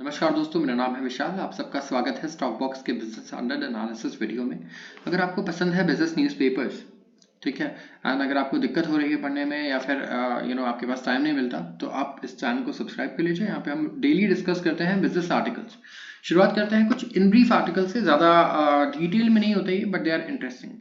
नमस्कार दोस्तों, मेरा नाम है विशाल। आप सबका स्वागत है स्टॉक बॉक्स के बिजनेस अंडर एनालिसिस वीडियो में। अगर आपको पसंद है बिजनेस न्यूज़पेपर्स, ठीक है, एंड अगर आपको दिक्कत हो रही है पढ़ने में या फिर आपके पास टाइम नहीं मिलता, तो आप इस चैनल को सब्सक्राइब कर लीजिए। यहाँ पे हम डेली डिस्कस करते हैं बिजनेस आर्टिकल्स। शुरुआत करते हैं कुछ इन ब्रीफ आर्टिकल से। ज़्यादा डिटेल में नहीं होते ये, बट दे आर इंटरेस्टिंग।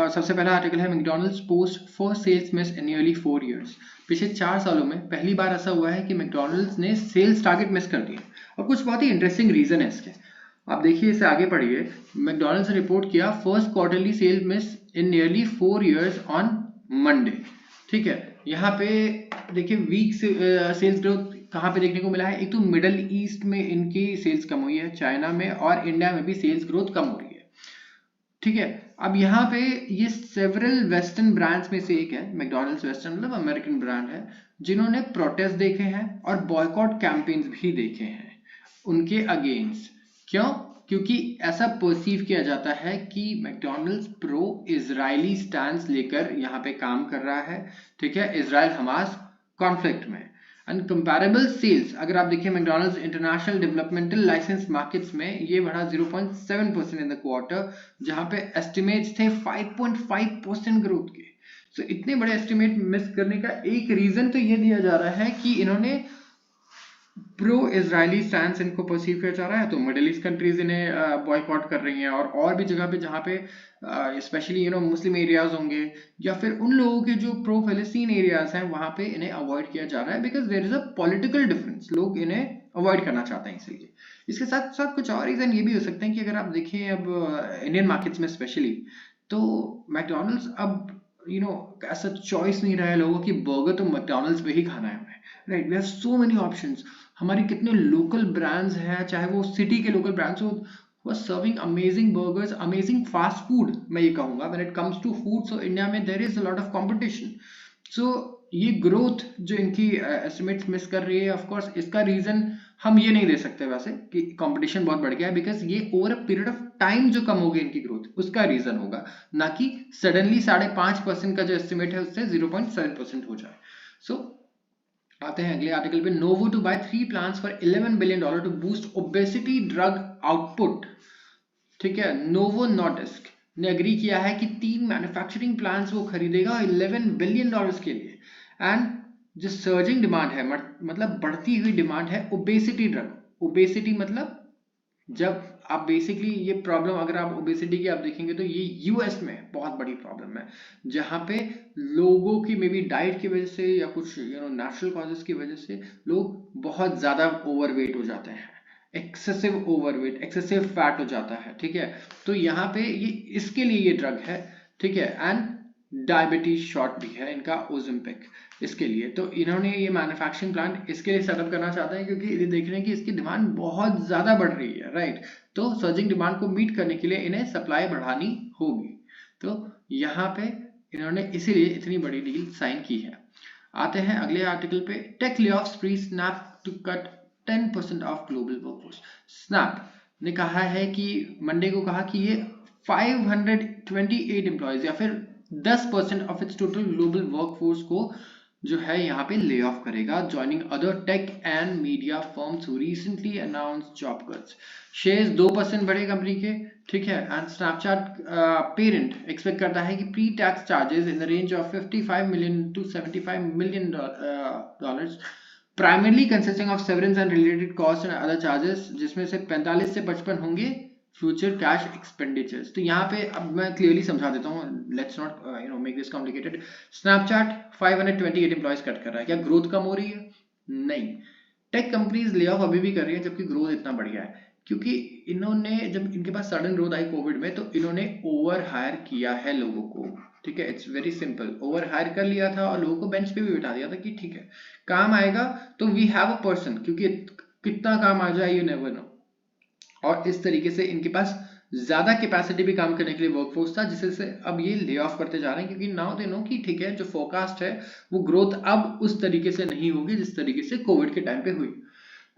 सबसे पहला आर्टिकल है McDonald's post first sales miss in nearly 4 years। पिछले 4 सालों में पहली बार ऐसा हुआ है कि मैकडॉनल्ड्स ने सेल्स टारगेट मिस कर दिए, और कुछ बहुत ही इंटरेस्टिंग रीजन है इसके। आप देखिए, इसे आगे पढ़िए। मैकडॉनल्ड्स ने रिपोर्ट किया first quarterly sale miss in nearly 4 years on Monday. ठीक है, यहाँ पे देखिए वीक सेल्स ग्रोथ कहाँ पे देखने को मिला है। एक तो मिडल ईस्ट में इनकी सेल्स कम हुई है, चाइना में और इंडिया में भी सेल्स ग्रोथ कम हो रही है। ठीक है, अब यहाँ पे ये सेवरल वेस्टर्न ब्रांड्स में से एक है। मैकडॉनल्ड्स वेस्टर्न मतलब अमेरिकन ब्रांड है, जिन्होंने प्रोटेस्ट देखे हैं और बॉयकॉट कैंपेन्स भी देखे हैं उनके अगेंस्ट। क्यों? क्योंकि ऐसा परसीव किया जाता है कि मैकडॉनल्ड्स प्रो इजरायली स्टैंड लेकर यहाँ पे काम कर रहा है। ठीक है, इजराइल हमास कॉन्फ्लिक्ट में। एंड कंपैरेबल सेल्स अगर आप देखिए McDonald's international developmental license markets में ये बढ़ा 0.7% इन द क्वार्टर, जहां पे एस्टिमेट्स थे 5.5% ग्रोथ के। सो इतने बड़े एस्टिमेट मिस करने का एक रीजन तो ये दिया जा रहा है कि इन्होंने प्रो इजरायली स्टैंड इनको परसीव किया जा रहा है, तो मिडिल ईस्ट कंट्रीज इन्हें बॉयकॉट कर रही हैं, और भी जगह पे जहाँ पे स्पेशली मुस्लिम एरियाज होंगे या फिर उन लोगों के जो प्रो फिलिस्तीन एरियाज हैं, वहाँ पे इन्हें अवॉइड किया जा रहा है because there is a political difference. लोग इन्हें अवॉइड करना चाहते हैं इसलिए। इसके साथ साथ कुछ और रीजन ये भी हो सकते हैं कि अगर आप देखें अब इंडियन मार्केट्स में स्पेशली, तो मैकडॉनल्ड्स अब ऐसा चॉइस नहीं रहा है लोगों की, बर्गर तो मैकडॉनल्ड्स पे ही खाना है हमें। Right, we have so many options. हमारी कितने लोकल ब्रांड्स हैं, चाहे वो सिटी के लोकल ब्रांड्स हो, was serving amazing burgers, amazing fast food मैं ये कहूँगा। when it comes to food, so India में there is a lot of competition। so ये ग्रोथ जो इनकी एस्टिमेट्स मिस कर रही है, ऑफ कोर्स इसका रीजन हम ये नहीं दे सकते वैसे कि कंपटीशन बहुत बढ़ गया है, बिकॉज ये over a period of time जो कम होगी इनकी ग्रोथ, उसका रीजन होगा, ना कि सडनली 5.5% का जो एस्टिमेट है उससे 0.7% हो जाए। सो आते हैं अगले आर्टिकल पे। Novo to buy 3 plants for $11 billion to boost obesity drug output. ठीक है, नोवो नॉर्डिस्क ने एग्री किया है कि 3 मैन्युफैक्चरिंग प्लांट्स वो खरीदेगा $11 billion के लिए। एंड जो सर्जिंग डिमांड है, मतलब बढ़ती हुई डिमांड है ओबेसिटी ड्रग। ओबेसिटी मतलब जब आप बेसिकली ये प्रॉब्लम, अगर आप ओबेसिटी की आप देखेंगे तो ये यूएस में बहुत बड़ी प्रॉब्लम है, जहाँ पे लोगों की मे बी डाइट की वजह से या कुछ नेचुरल कॉजेस की वजह से लोग बहुत ज़्यादा ओवरवेट हो जाते हैं, एक्सेसिव ओवरवेट, एक्सेसिव फैट हो जाता है। ठीक है, तो यहाँ पे ये इसके लिए ये ड्रग है। ठीक है, एंड डायबिटीज शॉट भी है इनका ओज़ेम्पिक इसके लिए। तो इन्होंने ये मैन्युफैक्चरिंग प्लांट इसके लिए सेटअप करना चाहते हैं क्योंकि ये देख रहे हैं कि इसकी डिमांड बहुत ज़्यादा बढ़ रही है। राइट, तो सर्जिंग डिमांड को मीट करने के लिए इन्हें सप्लाई बढ़ानी होगी। तो यहाँ पे इन्होंने इसीलिए इतनी बड़ी डील साइन की है। आते हैं अगले आर्टिकल पे। Tech layoffs free Snap to cut 10% of global workforce. Snap ने कहा है कि मंडे को कहा कि ये 528 एम्प्लॉयज या फिर 10% of its total global workforce को जो है यहाँ पे ले ऑफ करेगा, joining other tech and media firms who recently announced job cuts. Shares 2% बढ़े कंपनी के। ठीक है, एंड स्नैपचैट पेरेंट एक्सपेक्ट करता है कि pre tax charges in the range of $55 million to $75 million, primarily consisting of severance and related cost and other charges, जिसमें से 45 से 55 होंगे फ्यूचर कैश एक्सपेंडिचर्स। तो यहाँ पे अब मैं क्लियरली समझा देता हूँ, let's not make this complicated. Snapchat 528 employees cut कर रहा है, क्या ग्रोथ कम हो रही है? नहीं, टेक कंपनीज ले ऑफ अभी भी कर रही है जबकि ग्रोथ इतना बढ़िया है, क्योंकि इन्होंने जब इनके पास सडन ग्रोथ आई कोविड में, तो इन्होंने ओवर हायर किया है लोगों को। ठीक है, it's very simple, over hire कर लिया था और लोगों को बेंच पे भी बिठा दिया था कि ठीक है काम आएगा तो वी हैव अ पर्सन, क्योंकि कितना काम आ जाए यू नेवर नो। और इस तरीके से इनके पास ज्यादा कैपेसिटी भी काम करने के लिए वर्कफोर्स था, जिससे अब ये ले ऑफ करते जा रहे हैं, क्योंकि नाउ दे नो कि ठीक है जो फोरकास्ट है वो ग्रोथ अब उस तरीके से नहीं होगी जिस तरीके से कोविड के टाइम पे हुई।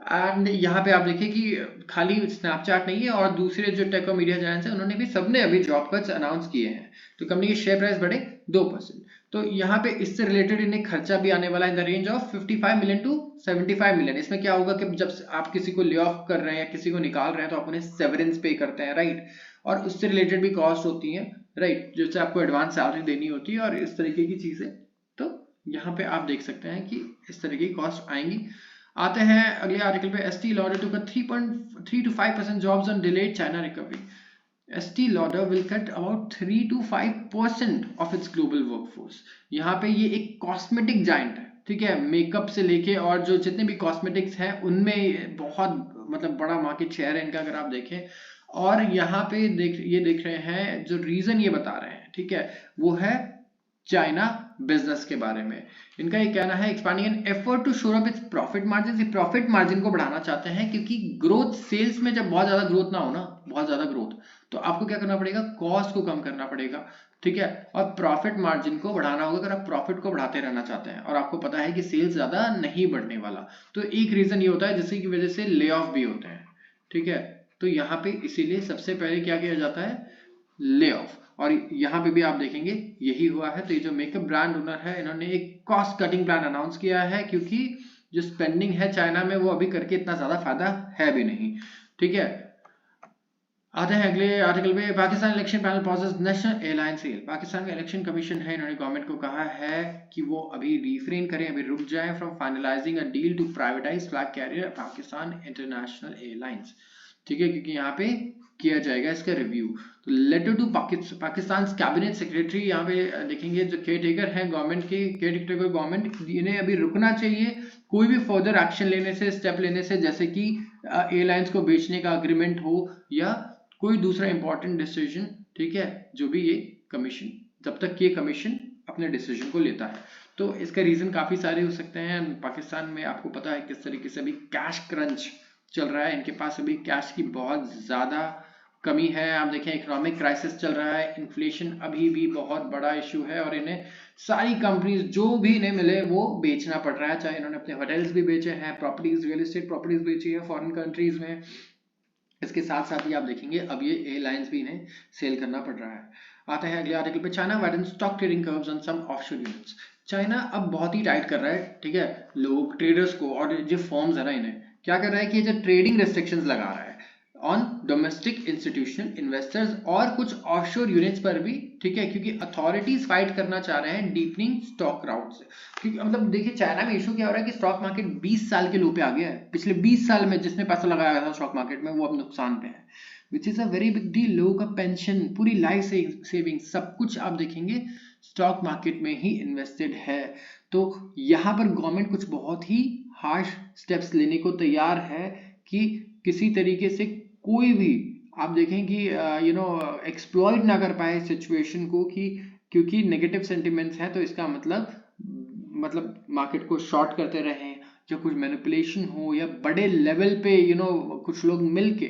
एंड यहाँ पे आप देखिए कि खाली स्नैपचैट नहीं है, और दूसरे जो टेक और मीडिया जायंट्स हैं उन्होंने भी सबने अभी जॉब कट्स अनाउंस किए हैं। तो कंपनी के शेयर प्राइस बढ़े 2%। तो यहाँ पे इससे रिलेटेड इन्हें खर्चा भी आने वाला है in the range of 55 million to 75 million. इसमें क्या होगा कि जब आप किसी को ले ऑफ कर रहे हैं या किसी को निकाल रहे हैं तो आप उन्हें सेवरेंस पे करते हैं, राइट, और उससे रिलेटेड भी कॉस्ट होती है, राइट, जैसे आपको एडवांस सैलरी देनी होती है और इस तरीके की चीजें। तो यहाँ पे आप देख सकते हैं कि इस तरीके की कॉस्ट आएंगी। आते हैं अगले आर्टिकल पे, Estee Lauder to cut 3.3 to 5% jobs on delayed China recovery. Estee Lauder will cut about 3 to 5% of its global workforce। यहाँ पे ये एक कॉस्मेटिक जाइंट है, ठीक है, मेकअप से लेके और जो जितने भी कॉस्मेटिक्स हैं उनमें बहुत मतलब बड़ा मार्केट शेयर है इनका अगर आप देखें। और यहाँ पे देख रहे हैं जो रीजन ये बता रहे हैं, ठीक है, वो है चाइना बिजनेस के बारे में। इनका ये कहना है expanding an effort to shore up its profit margin. ये प्रॉफिट मार्जिन को बढ़ाना चाहते हैं क्योंकि ग्रोथ, सेल्स में जब बहुत ज्यादा ग्रोथ ना हो ना, बहुत ज्यादा ग्रोथ, तो आपको क्या करना पड़ेगा, कॉस्ट को कम करना पड़ेगा, ठीक है, और प्रॉफिट मार्जिन को बढ़ाना होगा अगर आप प्रॉफिट को बढ़ाते रहना चाहते हैं और आपको पता है कि सेल्स ज्यादा नहीं बढ़ने वाला। तो एक रीजन ये होता है जिसकी की वजह से ले ऑफ भी होते हैं, ठीक है। तो यहाँ पे इसीलिए सबसे पहले क्या किया जाता है, ले ऑफ। और यहाँ पे भी आप देखेंगे यही हुआ है। तो ये जो मेकअप ब्रांड ओनर है इन्होंने एक कॉस्ट कटिंग प्लान अनाउंस किया है क्योंकि जो स्पेंडिंग है चाइना में वो अभी करके इतना ज्यादा फायदा है भी नहीं, ठीक है। आते हैं अगले आर्टिकल पे, Pakistan election panel pauses national airline sale. Pakistan का इलेक्शन कमीशन है, इन्होंने गवर्नमेंट को कहा है कि वो अभी रिफ्रेन करें, अभी रुक जाएं from finalising a deal to privatise flag carrier Pakistan International Airlines, ठीक है, क्योंकि यहाँ पे किया जाएगा इसका रिव्यू। तो letter to Pakistan cabinet secretary, यहाँ पे देखेंगे जो केयर टेकर है गवर्नमेंट के, केयर टेकर गवर्नमेंट, इन्हें अभी रुकना चाहिए कोई भी फर्दर एक्शन लेने से, स्टेप लेने से, जैसे कि एयरलाइंस को बेचने का अग्रीमेंट हो या कोई दूसरा इंपॉर्टेंट डिसीजन, ठीक है, जो भी ये कमीशन, जब तक ये कमीशन अपने डिसीजन को लेता है। तो इसका रीजन काफी सारे हो सकते हैं। पाकिस्तान में आपको पता है किस तरीके से अभी कैश क्रंच चल रहा है, इनके पास अभी कैश की बहुत ज्यादा कमी है। आप देखें इकोनॉमिक क्राइसिस चल रहा है, इन्फ्लेशन अभी भी बहुत बड़ा इश्यू है और इन्हें सारी कंपनीज जो भी इन्हें मिले वो बेचना पड़ रहा है, चाहे इन्होंने अपने होटल्स भी बेचे हैं, प्रॉपर्टीज, रियल एस्टेट प्रॉपर्टीज बेची है फॉरेन कंट्रीज में। इसके साथ साथ ही आप देखेंगे अब ये एयरलाइंस भी इन्हें सेल करना पड़ रहा है। आते हैं अगले आर्टिकल पे, China widen stock trading curbs on some offshore units. China अब बहुत ही टाइट कर रहा है, ठीक है, लोग ट्रेडर्स को, और जो फर्म्स है ना इन्हें क्या कर रहा है कि ये जो ट्रेडिंग रेस्ट्रिक्शंस लगा रहा है ऑन डोमेस्टिक इंस्टीट्यूशनल इन्वेस्टर्स और कुछ ऑफशोर यूनिट्स पर भी, ठीक है, क्योंकि अथॉरिटीज फाइट करना चाह रहे हैं डीपनिंग स्टॉक राउट से। क्योंकि मतलब देखिए चाइना में इशू क्या हो रहा है कि स्टॉक मार्केट 20 साल के लो पे आ गया है। पिछले 20 साल में जिसने पैसा लगाया था स्टॉक मार्केट में वो अब नुकसान पे है, which is a very big deal. लोगों का पेंशन, पूरी लाइफ सेविंग, सब कुछ आप देखेंगे स्टॉक मार्केट में ही इन्वेस्टेड है। तो यहाँ पर गवर्नमेंट कुछ बहुत ही हार्श स्टेप्स लेने को तैयार है कि किसी तरीके से कोई भी आप देखें कि एक्सप्लॉइट ना कर पाए सिचुएशन को, कि क्योंकि नेगेटिव सेंटिमेंट्स हैं तो इसका मतलब मार्केट को शॉर्ट करते रहें या कुछ मैनिपुलेशन हो या बड़े लेवल पे कुछ लोग मिलके,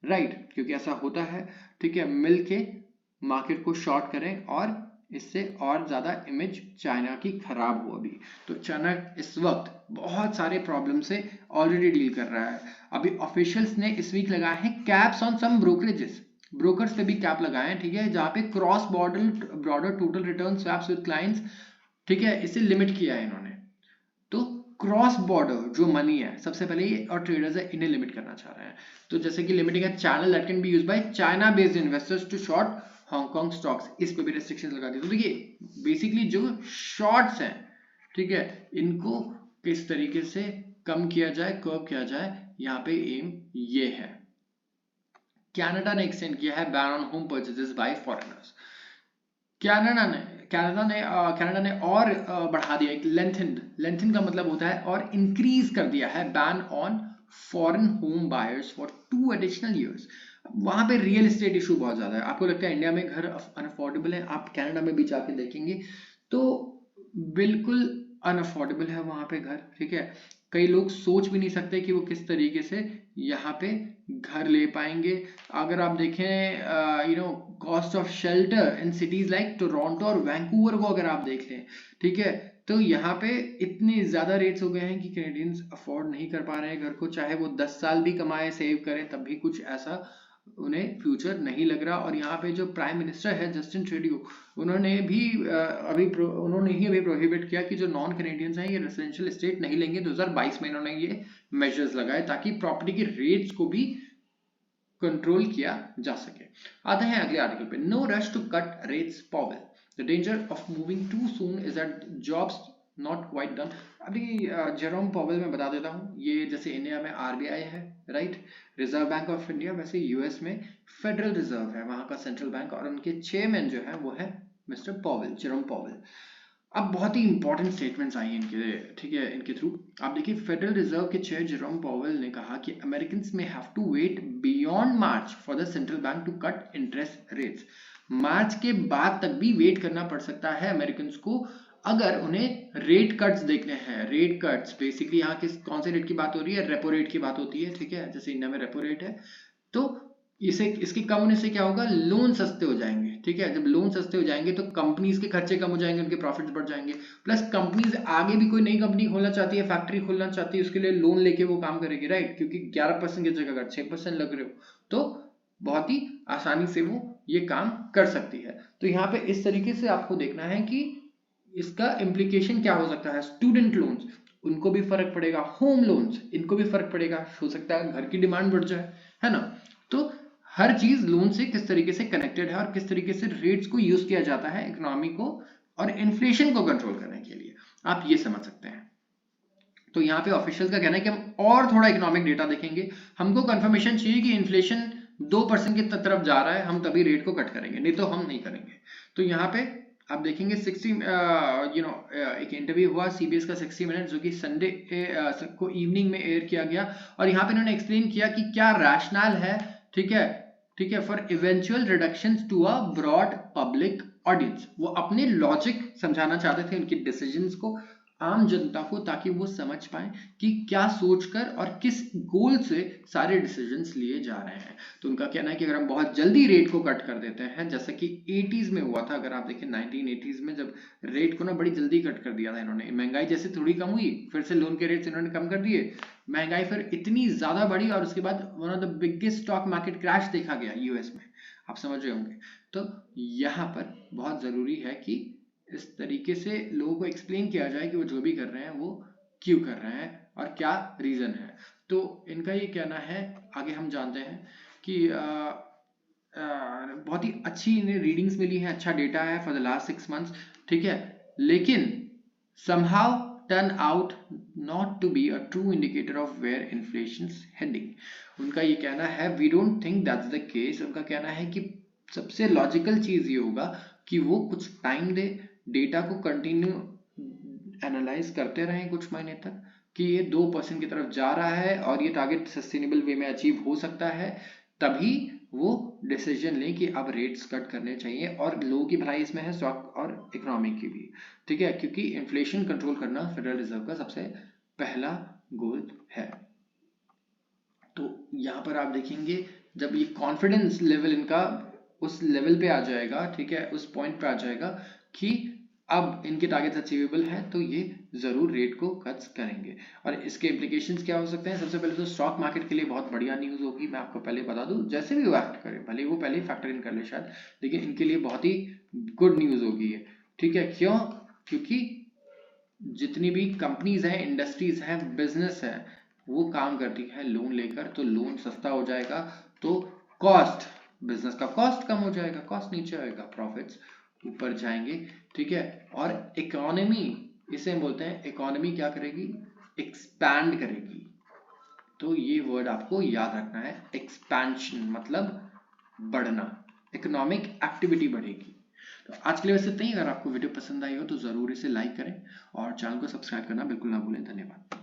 राइट, क्योंकि ऐसा होता है, ठीक है, मिलके मार्केट को शॉर्ट करें और इससे और ज्यादा इमेज चाइना की खराब हो। अभी तो चाइना इस वक्त बहुत सारे प्रॉब्लम से ऑलरेडी डील कर रहा है। अभी ऑफिशियल्स ने इस वीक लगाए हैं caps on some brokerages, brokers पे भी कैप लगाए हैं, ठीक है, जहां पे cross border total return swaps with clients, ठीक है, इसे लिमिट किया है इन्होंने। तो क्रॉस बॉर्डर जो मनी है सबसे पहले ये और ट्रेडर्स है इन्हें लिमिट करना चाह रहे हैं। तो जैसे कि limiting a channel that can be used by China based investors to short Hong Kong stocks, इस पे भी रेस्ट्रिक्शंस लगा दी। तो देखिए बेसिकली जो शॉर्ट्स हैं, ठीक है, इनको किस तरीके से कम किया जाए, कर्व किया जाए, यहाँ पे एम ये है। कनाडा ने एक्सटेंड किया है ban on home purchases bye foreigners. Canada ने और बढ़ा दिया, एक लेंथन का मतलब होता है और इंक्रीज कर दिया है ban on foreign home buyers for 2 additional years. वहां पे रियल एस्टेट इशू बहुत ज्यादा है। आपको लगता है इंडिया में घर अनअफोर्डेबल है, आप कनाडा में भी जाके देखेंगे तो बिल्कुल अनअफोर्डेबल है वहां पे घर, ठीक है। कई लोग सोच भी नहीं सकते कि वो किस तरीके से यहाँ पे घर ले पाएंगे। अगर आप देखें cost of shelter in cities like Toronto और वैंकूवर को अगर आप देख लें, ठीक है, तो यहाँ पे इतने ज्यादा रेट्स हो गए हैं कि कैनेडियंस अफोर्ड नहीं कर पा रहे हैं घर को, चाहे वो 10 साल भी कमाए, सेव करें, तब भी कुछ ऐसा उन्हें फ्यूचर नहीं लग रहा। और यहाँ पे जो प्राइम मिनिस्टर है जस्टिन ट्रूडो, उन्होंने ही अभी प्रोहिबिट किया कि जो नॉन कैनेडियंस हैं ये रेसिडेंशियल स्टेट नहीं लेंगे। 2022 में इन्होंने ये मेजर्स लगाए ताकि प्रॉपर्टी के रेट्स को भी कंट्रोल किया जा सके। आते हैं अगले आर्टिकल पे। No rush to cut rates Powell, the danger of moving too soon is that jobs not quite done. अभी जेरोम पॉवेल मैं बता देता हूँ, ये जैसे इंडिया में आरबीआई है, right, reserve bank of India, वैसे यूएस में फेडरल रिजर्व है, वहां का सेंट्रल बैंक, और उनके चेयरमैन जो है वो है मिस्टर पॉवेल, जेरोम पॉवेल। अब बहुत ही इंपॉर्टेंट स्टेटमेंट्स आई हैं इनके, ठीक है, इनके थ्रू। आप देखिए, फेडरल रिजर्व के चेयर जेरोम पॉवेल ने कहा कि Americans may have to wait beyond March for the central bank to cut interest rates. March के बाद तक भी वेट करना पड़ सकता है अमेरिकन्स को अगर उन्हें रेट कट्स देखने हैं। रेट कट्स बेसिकली यहाँ किस कौन से रेट की बात हो रही है? रेपो रेट की बात होती है, ठीक है, जैसे इंडिया में रेपो रेट है। तो इसके कम होने से क्या होगा? लोन सस्ते हो जाएंगे, ठीक है। जब लोन सस्ते हो जाएंगे तो कंपनीज के खर्चे कम हो जाएंगे, उनके प्रॉफिट्स बढ़ जाएंगे। प्लस कंपनीज आगे भी कोई नई कंपनी खोलना चाहती है, फैक्ट्री खोलना चाहती है, उसके लिए लोन लेके वो काम करेगी, राइट, क्योंकि 11% की जगह अगर 6% लग रहे हो तो बहुत ही आसानी से वो ये काम कर सकती है। तो यहाँ पे इस तरीके से आपको देखना है कि इसका इम्प्लीकेशन क्या हो सकता है। स्टूडेंट लोन्स, उनको भी फर्क पड़ेगा, होम लोन्स, इनको भी फर्क पड़ेगा, हो सकता है घर की डिमांड बढ़ जाए, है ना। तो हर चीज लोन से किस तरीके से कनेक्टेड है और किस तरीके से रेट्स को यूज किया जाता है इकोनॉमी को और इन्फ्लेशन को कंट्रोल करने के लिए, आप ये समझ सकते हैं। तो यहाँ पे ऑफिशियल का कहना है कि हम और थोड़ा इकोनॉमिक डेटा देखेंगे, हमको कंफर्मेशन चाहिए कि इन्फ्लेशन 2% की तरफ जा रहा है, हम तभी रेट को कट करेंगे, नहीं तो हम नहीं करेंगे। तो यहाँ पे आप देखेंगे 60 एक इंटरव्यू हुआ सीबीएस का 60 मिनट, जो कि संडे को इवनिंग में एयर किया गया, और यहाँ पे इन्होंने एक्सप्लेन किया कि क्या रैशनल है, ठीक है, ठीक है, for eventual reductions to a broad public audience. वो अपने लॉजिक समझाना चाहते थे उनकी डिसीजंस को आम जनता को, ताकि वो समझ पाए कि क्या सोचकर और किस गोल से सारे डिसीजंस लिए जा रहे हैं। तो उनका कहना है कि अगर हम बहुत जल्दी रेट को कट कर देते हैं, जैसे कि 80s में हुआ था, अगर आप देखें 1980s में जब रेट को ना बड़ी जल्दी कट कर दिया था इन्होंने, महंगाई जैसे थोड़ी कम हुई, फिर से लोन के रेट्स इन्होंने कम कर दिए, महंगाई फिर इतनी ज्यादा बढ़ी और उसके बाद one of the biggest stock market crash देखा गया यूएस में, आप समझ रहे होंगे। तो यहाँ पर बहुत जरूरी है कि इस तरीके से लोगों को एक्सप्लेन किया जाए कि वो जो भी कर रहे हैं वो क्यों कर रहे हैं और क्या रीजन है। तो इनका ये कहना है, आगे हम जानते हैं कि बहुत ही अच्छी इन्हें रीडिंग्स मिली है, अच्छा डेटा है फॉर द लास्ट 6 मंथ्स, ठीक है, लेकिन somehow turn out not to be a true indicator of where inflation's heading। उनका ये कहना है we don't think that's the case। उनका कहना है कि सबसे लॉजिकल चीज ये होगा कि वो कुछ टाइम दे, डेटा को कंटिन्यू एनालाइज करते रहें कुछ महीने तक कि ये 2% की तरफ जा रहा है और ये टारगेट सस्टेनेबल वे में अचीव हो सकता है, तभी वो डिसीजन लें कि अब रेट्स कट करने चाहिए। और लोगों की भलाई इसमें है, स्टॉक और इकोनॉमी की भी, ठीक है, क्योंकि इन्फ्लेशन कंट्रोल करना फेडरल रिजर्व का सबसे पहला गोल है। तो यहाँ पर आप देखेंगे जब ये कॉन्फिडेंस लेवल इनका उस लेवल पे आ जाएगा, ठीक है, उस पॉइंट पे आ जाएगा कि अब इनके टारगेट्स अचीवेबल है, तो ये जरूर रेट को कट करेंगे। और इसके इम्प्लीकेशंस क्या हो सकते हैं? सबसे पहले तो स्टॉक मार्केट के लिए बहुत बढ़िया न्यूज होगी, मैं आपको पहले बता दूं, जैसे भी वो एक्ट करे, भले वो पहले फैक्टर इन कर ले शायद, लेकिन इनके लिए बहुत ही गुड न्यूज होगी ये, ठीक है। क्यों? क्योंकि जितनी भी कंपनीज हैं, इंडस्ट्रीज हैं, बिजनेस है, वो काम करती है लोन लेकर, तो लोन सस्ता हो जाएगा, तो कॉस्ट, बिजनेस का कॉस्ट कम हो जाएगा, कॉस्ट नीचे आएगा, प्रॉफिट्स ऊपर जाएंगे, ठीक है। और इकोनॉमी, इसे बोलते हैं इकोनॉमी क्या करेगी? एक्सपैंड करेगी। तो ये वर्ड आपको याद रखना है, एक्सपेंशन मतलब बढ़ना, इकोनॉमिक एक्टिविटी बढ़ेगी। तो आज के लिए बस इतना ही। अगर आपको वीडियो पसंद आई हो तो जरूर इसे लाइक करें और चैनल को सब्सक्राइब करना बिल्कुल ना भूलें। धन्यवाद।